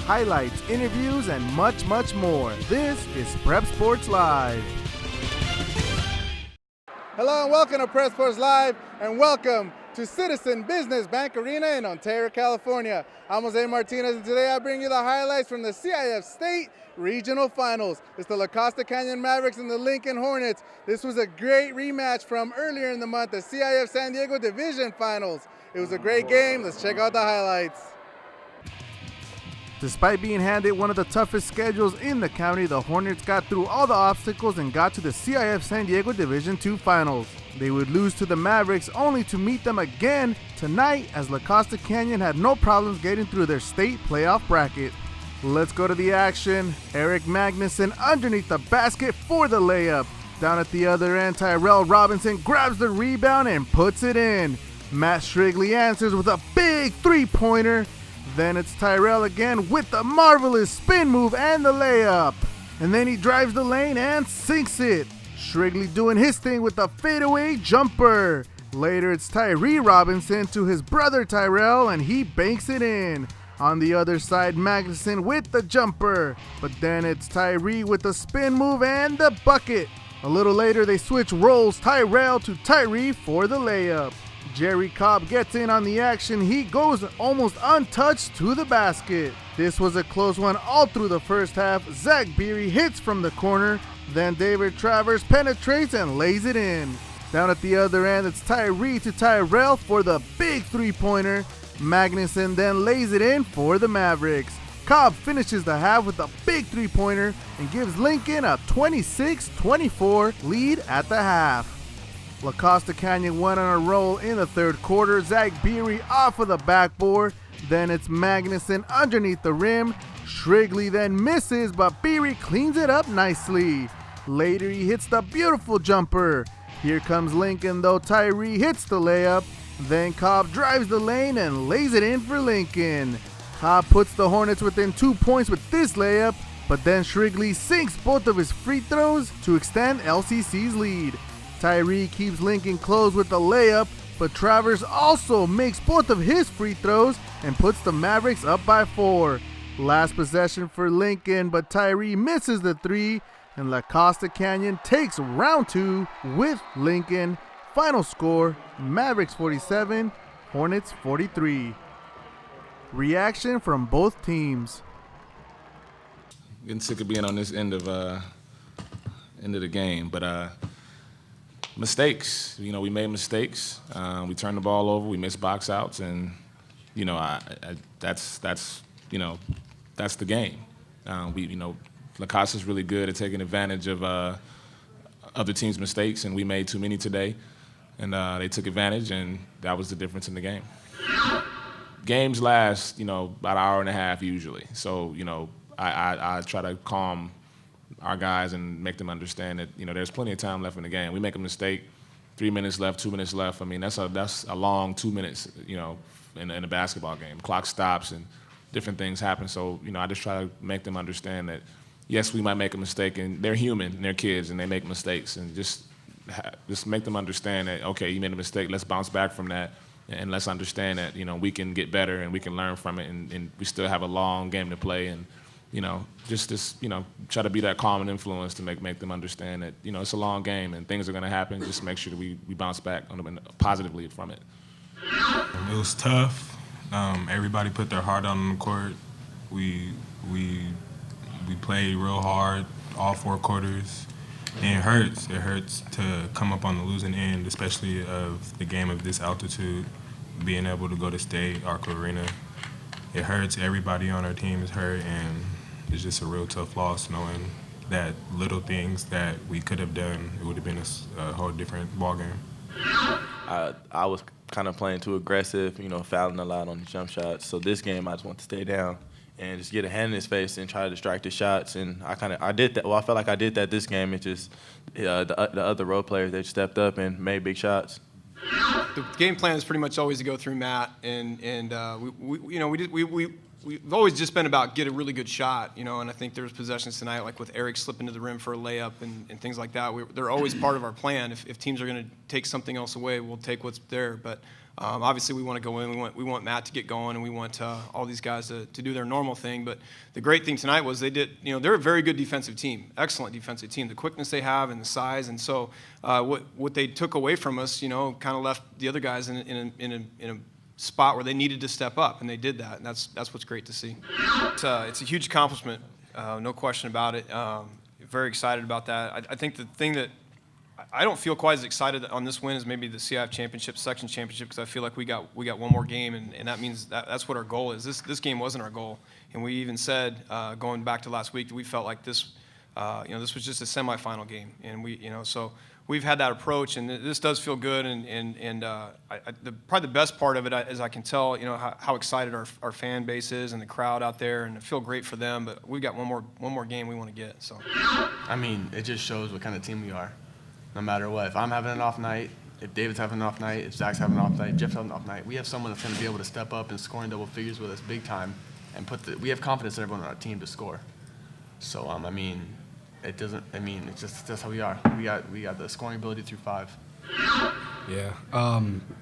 highlights, interviews, and much, much more. This is Prep Sports Live. Hello and welcome to Prep Sports Live, and welcome to Citizen Business Bank Arena in Ontario, California. I'm Jose Martinez, and today I bring you the highlights from the CIF State Regional Finals. It's the La Costa Canyon Mavericks and the Lincoln Hornets. This was a great rematch from earlier in the month, the CIF San Diego Division Finals. It was a great game. Let's check out the highlights. Despite being handed one of the toughest schedules in the county, the Hornets got through all the obstacles and got to the CIF San Diego Division II Finals. They would lose to the Mavericks only to meet them again tonight, as La Costa Canyon had no problems getting through their state playoff bracket. Let's go to the action. Eric Magnuson underneath the basket for the layup. Down at the other end, Tyrell Robinson grabs the rebound and puts it in. Matt Shrigley answers with a big three-pointer. Then it's Tyrell again with the marvelous spin move and the layup. And then he drives the lane and sinks it. Shrigley doing his thing with a fadeaway jumper. Later it's Tyree Robinson to his brother Tyrell, and he banks it in. On the other side, Magnuson with the jumper. But then it's Tyree with the spin move and the bucket. A little later they switch roles, Tyrell to Tyree for the layup. Jerry Cobb gets in on the action. He goes almost untouched to the basket. This was a close one all through the first half. Zach Beery hits from the corner. Then David Travers penetrates and lays it in. Down at the other end, it's Tyree to Tyrell for the big three-pointer. Magnuson then lays it in for the Mavericks. Cobb finishes the half with a big three-pointer and gives Lincoln a 26-24 lead at the half. La Costa Canyon went on a roll in the third quarter. Zach Beery off of the backboard. Then it's Magnuson underneath the rim. Shrigley then misses, but Beery cleans it up nicely. Later he hits the beautiful jumper. Here comes Lincoln though. Tyree hits the layup. Then Cobb drives the lane and lays it in for Lincoln. Cobb puts the Hornets within 2 points with this layup, but then Shrigley sinks both of his free throws to extend LCC's lead. Tyree keeps Lincoln close with the layup, but Travers also makes both of his free throws and puts the Mavericks up by 4. Last possession for Lincoln, but Tyree misses the three, and La Costa Canyon takes round 2 with Lincoln. Final score, Mavericks 47, Hornets 43. Reaction from both teams. Getting sick of being on this end of the game, but mistakes. We made mistakes. We turned the ball over. We missed box outs, and that's the game. La Costa's really good at taking advantage of other teams' mistakes, and we made too many today. And they took advantage, and that was the difference in the game. Games last, about an hour and a half usually. So, I try to calm our guys and make them understand that, there's plenty of time left in the game. We make a mistake, 3 minutes left, 2 minutes left. I mean, that's a long 2 minutes, in a basketball game. Clock stops and different things happen. So, I just try to make them understand that, yes, we might make a mistake, and they're human, and they're kids, and they make mistakes, and just make them understand that, okay, you made a mistake, let's bounce back from that, and let's understand that, we can get better and we can learn from it, and we still have a long game to play, and, just try to be that calming influence to make them understand that, it's a long game and things are going to happen. Just make sure that we bounce back positively from it. It was tough. Everybody put their heart out on the court. We played real hard all 4 quarters. And it hurts. It hurts to come up on the losing end, especially of the game of this altitude, being able to go to state, Arco Arena. It hurts. Everybody on our team is hurt, and it's just a real tough loss knowing that little things that we could have done, it would have been a whole different ballgame. I was kind of playing too aggressive, fouling a lot on the jump shots. So this game, I just want to stay down and just get a hand in his face and try to distract his shots. And I did that. Well, I felt like I did that this game. It just the other role players, they stepped up and made big shots. The game plan is pretty much always to go through Matt, and we've always just been about get a really good shot, and I think there's possessions tonight like with Eric slipping to the rim for a layup and things like that. They're always part of our plan. If teams are going to take something else away, we'll take what's there. But Obviously, we want to go in. We want Matt to get going, and we want all these guys to do their normal thing. But the great thing tonight was they're a very good defensive team, excellent defensive team. The quickness they have and the size, and so what they took away from us, kind of left the other guys in a spot where they needed to step up, and they did that, and that's what's great to see. It's a huge accomplishment, no question about it. Very excited about that. I think the thing that I don't feel quite as excited on this win as maybe the CIF championship, section championship, because I feel like we got one more game, and that means that's what our goal is. This game wasn't our goal, and we even said going back to last week that we felt like this, this was just a semifinal game, and so we've had that approach, and this does feel good, and probably the best part of it is I can tell how excited our fan base is and the crowd out there, and I feel great for them. But we've got one more game we want to get. So I mean, it just shows what kind of team we are. No matter what, if I'm having an off night, if David's having an off night, if Zach's having an off night, Jeff's having an off night, we have someone that's going to be able to step up and score in double figures with us big time, and we have confidence in everyone on our team to score. So I mean, it's just that's how we are. We got the scoring ability through 5. Yeah,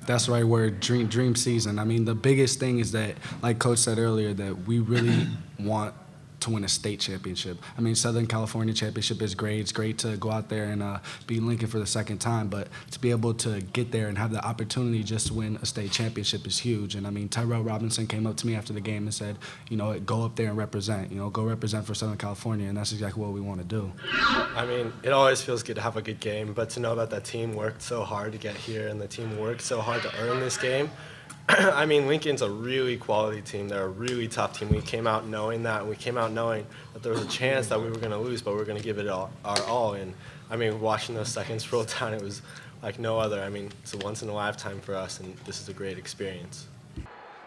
that's the right word. Dream season. I mean, the biggest thing is that, like Coach said earlier, that we really want to win a state championship. I mean, Southern California championship is great. It's great to go out there and beat Lincoln for the second time, but to be able to get there and have the opportunity just to win a state championship is huge. And I mean, Tyrell Robinson came up to me after the game and said, go up there and represent. Go represent for Southern California, and that's exactly what we want to do. I mean, it always feels good to have a good game, but to know that team worked so hard to get here and the team worked so hard to earn this game. I mean, Lincoln's a really quality team. They're a really tough team. We came out knowing that, and we came out knowing that there was a chance that we were going to lose, but we were going to give it our all. And, I mean, watching those seconds roll down, it was like no other. I mean, it's a once-in-a-lifetime for us, and this is a great experience.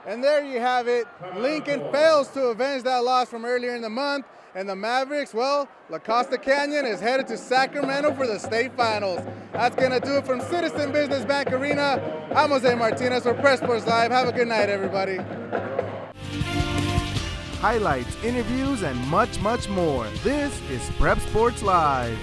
And there you have it. Lincoln fails to avenge that loss from earlier in the month. And the Mavericks, well, La Costa Canyon is headed to Sacramento for the state finals. That's going to do it from Citizen Business Bank Arena. I'm Jose Martinez for Press Sports Live. Have a good night, everybody. Highlights, interviews, and much, much more. This is Prep Sports Live.